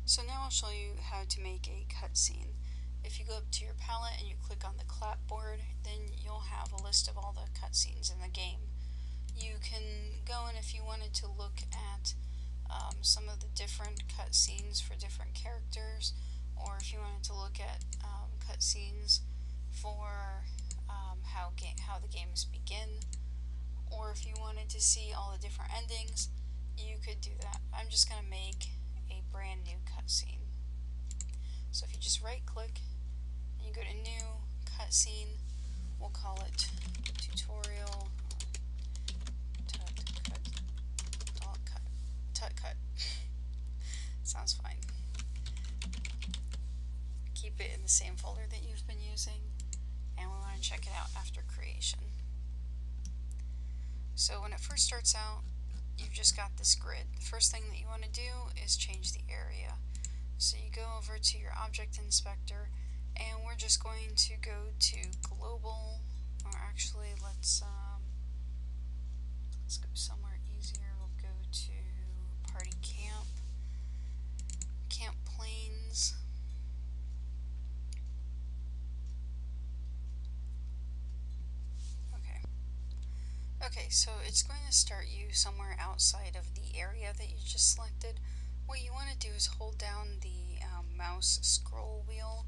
So now I'll show you how to make a cutscene. If you go up to your palette and you click on the clapboard, then you'll have a list of all the cutscenes in the game. You can go in if you wanted to look at some of the different cutscenes for different characters, or if you wanted to look at cutscenes for how the games begin, or if you wanted to see all the different endings, you could do that. I'm just going to make a brand new cutscene. So if you just right click and you go to new cutscene, we'll call it tutorial tut-cut. Sounds fine. Keep it in the same folder that you've been using, and we want to check it out after creation. So when it first starts out, you've just got this grid. The first thing that you want to do is change the area. So you go over to your object inspector, and we're just going to go to global, or actually let's go somewhere easier. We'll go to party camp, camp planes. Okay, so it's going to start you somewhere outside of the area that you just selected. What you want to do is hold down the mouse scroll wheel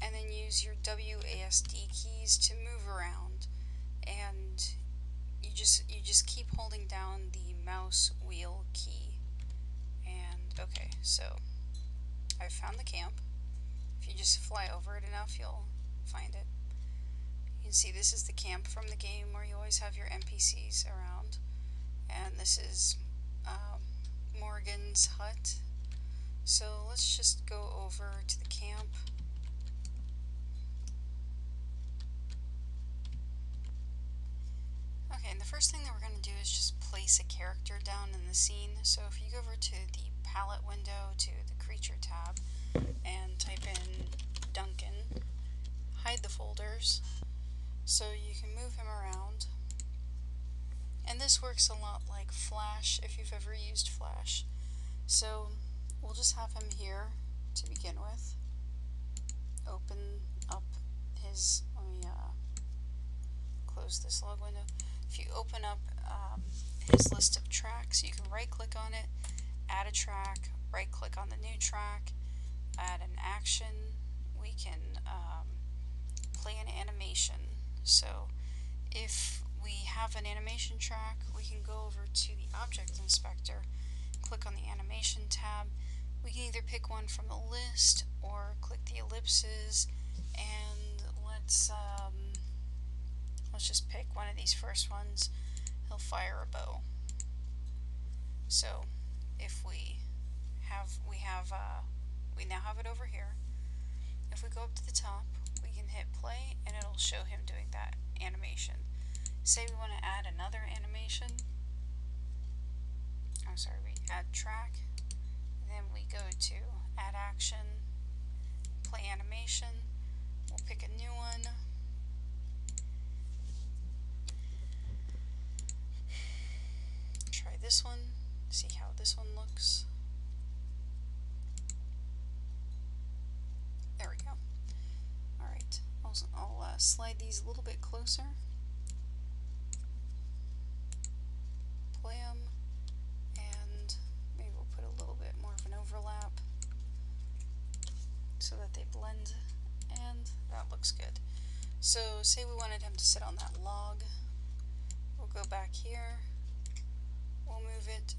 and then use your WASD keys to move around, and you just keep holding down the mouse wheel key. And okay, so I've found the camp. If you just fly over it enough, you'll find it. You can see this is the camp from the game where you always have your NPCs around, and this is Morgan's hut. So let's just go over to the camp. Okay, and the first thing that we're going to do is just place a character down in the scene. So if you go over to the palette window, to the creature tab, and type in Duncan, hide the folders so you can move him around. And this works a lot like Flash, if you've ever used Flash. So we'll just have him here to begin with. Open up his, let me close this log window. If you open up his list of tracks, you can right click on it, add a track, right click on the new track, add an action. We can play an animation. So if we have an animation track, we can go over to the object inspector, click on the animation tab. We can either pick one from the list or click the ellipses, and let's just pick one of these first ones. He'll fire a bow. So if we now have it over here. If we go up to the top, we can hit play and it'll show him doing that animation. Say we want to add another animation. I'm sorry, we add track, then we go to add action, play animation. We'll pick a new one. Try this one, see how this one looks. There we go. Alright, I'll slide these a little bit closer. Play them, and maybe we'll put a little bit more of an overlap so that they blend, and that looks good. So say we wanted him to sit on that log. We'll go back here. We'll move it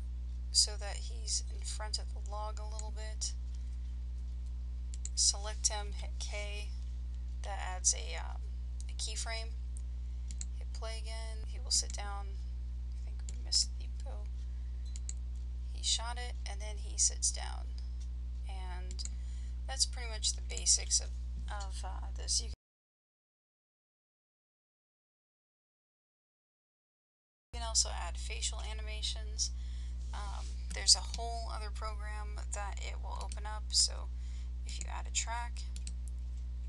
so that he's in front of the log a little bit. Select him, hit K. That adds a keyframe. Hit play again. He will sit down. I think we missed the bow. He shot it, and then he sits down. And that's pretty much the basics of this. You can also add facial animations. There's a whole other program that it will open up. So if you add a track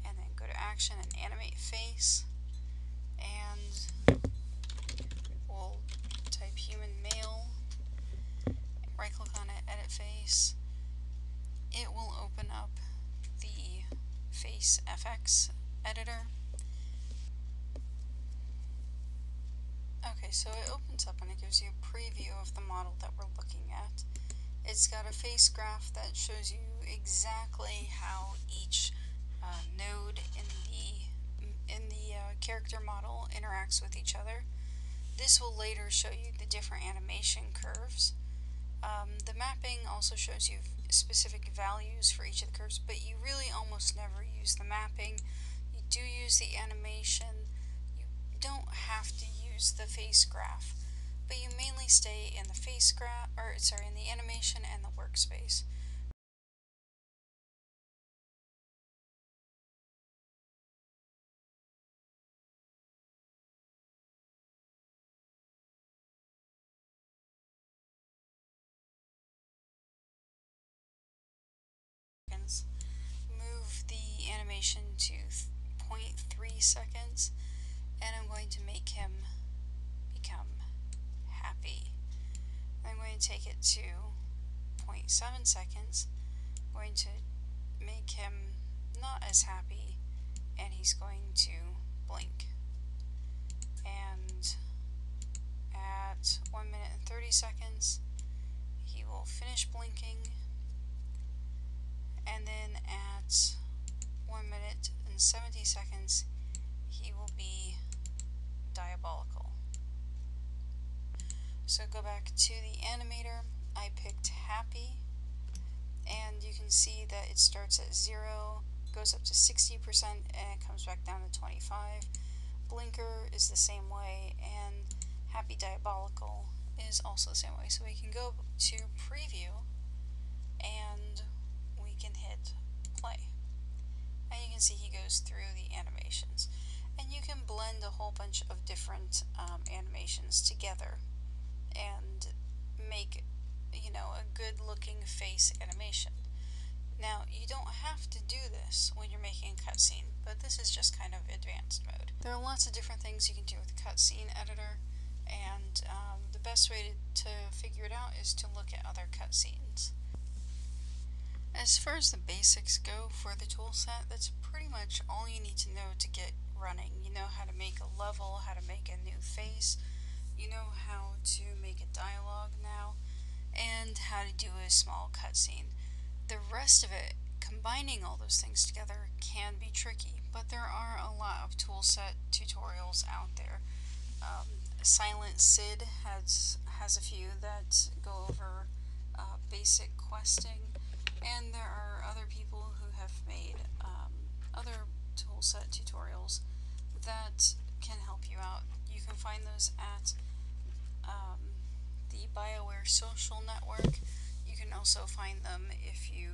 and then go to action and animate face, and we'll type human male, right click on it, edit face. it will open up the facefx editor. Okay, so it opens up and it gives you a preview of the model that we're looking at. It's got a face graph that shows you exactly how each node in the character model interacts with each other. This will later show you the different animation curves. The mapping also shows you specific values for each of the curves, but you really almost never use the mapping. You do use the animation. You don't have to use the face graph, but you mainly stay in the face graph, or sorry, in the animation and the workspace. Move the animation to 0.3 seconds, and I'm going to make him become happy. I'm going to take it to 0.7 seconds. I'm going to make him not as happy, and he's going to blink. And at 1 minute and 30 seconds, he will finish blinking. And then at 1 minute and 70 seconds, he will be diabolical. So go back to the animator. I picked happy, and you can see that it starts at 0, goes up to 60%, and it comes back down to 25. Blinker is the same way, and happy diabolical is also the same way. So we can go to preview, and we can hit play. And you can see he goes through the animations. And you can blend a whole bunch of different animations together and make, you know, a good looking face animation. Now, you don't have to do this when you're making a cutscene, but this is just kind of advanced mode. There are lots of different things you can do with the cutscene editor, and the best way to figure it out is to look at other cutscenes. As far as the basics go for the toolset, that's pretty much all you need to know to get running. You know how to make a level, how to make a new face, you know how to make a dialogue now, and how to do a small cutscene. The rest of it, combining all those things together, can be tricky, but there are a lot of toolset tutorials out there. Silent Sid has a few that go over basic questing, and there are other people who have made other toolset tutorials that can help you out. You can find those at the BioWare social network. You can also find them if you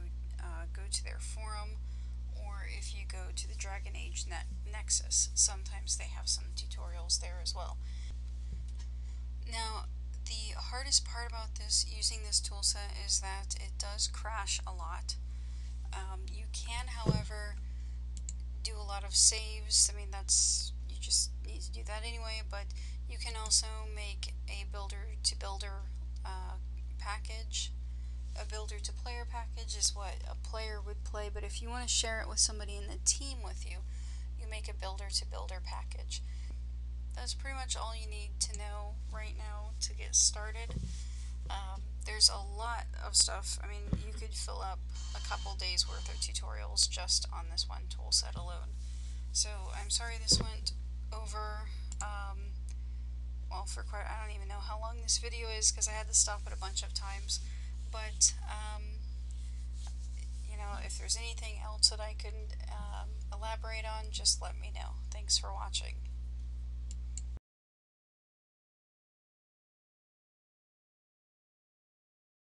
go to their forum, or if you go to the Dragon Age Nexus. Sometimes they have some tutorials there as well. Now, the hardest part about using this toolset is that it does crash a lot. You can, however, do a lot of saves. I mean, you just need to do that anyway, but you can also make a builder-to-builder package. A builder-to-player package is what a player would play, but if you want to share it with somebody in the team with you, you make a builder-to-builder package. That's pretty much all you need to know right now to get started. There's a lot of stuff. I mean, you could fill up a couple days worth of tutorials just on this one tool set alone. So I'm sorry this went over, well, for quite, I don't even know how long this video is because I had to stop it a bunch of times. But, you know, if there's anything else that I could elaborate on, just let me know. Thanks for watching.